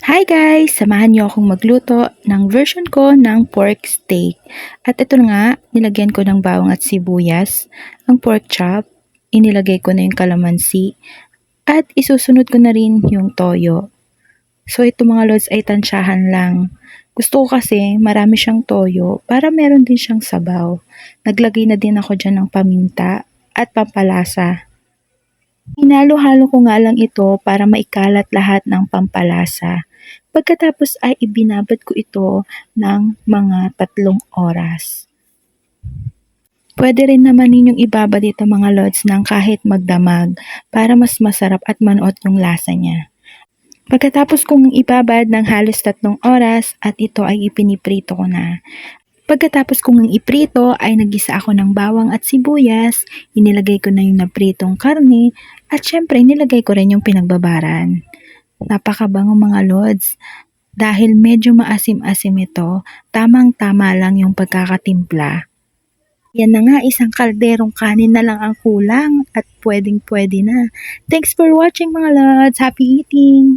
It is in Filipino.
Hi guys! Samahan niyo akong magluto ng version ko ng pork steak. At ito nga, nilagyan ko ng bawang at sibuyas, ang pork chop, inilagay ko na yung kalamansi, at isusunod ko na rin yung toyo. So ito mga lods ay tansyahan lang. Gusto ko kasi marami siyang toyo para meron din siyang sabaw. Naglagay na din ako dyan ng paminta at pampalasa. Hinalo-halo ko nga lang ito para maikalat lahat ng pampalasa. Pagkatapos ay ibinabad ko ito ng mga 3 oras. Pwede rin naman ninyong ibabad ito mga lods ng kahit magdamag para mas masarap at manuot yung lasa niya. Pagkatapos kong ibabad ng halos 3 oras at ito ay ipiniprito ko na. Pagkatapos kong iprito ay nagisa ako ng bawang at sibuyas, inilagay ko na yung napritong karne at syempre nilagay ko rin yung pinagbabaran. Napakabango mga lods. Dahil medyo maasim-asim ito, tamang-tama lang yung pagkakatimpla. Yan na nga, isang kalderong kanin na lang ang kulang at pwedeng-pwede na. Thanks for watching mga lods. Happy eating!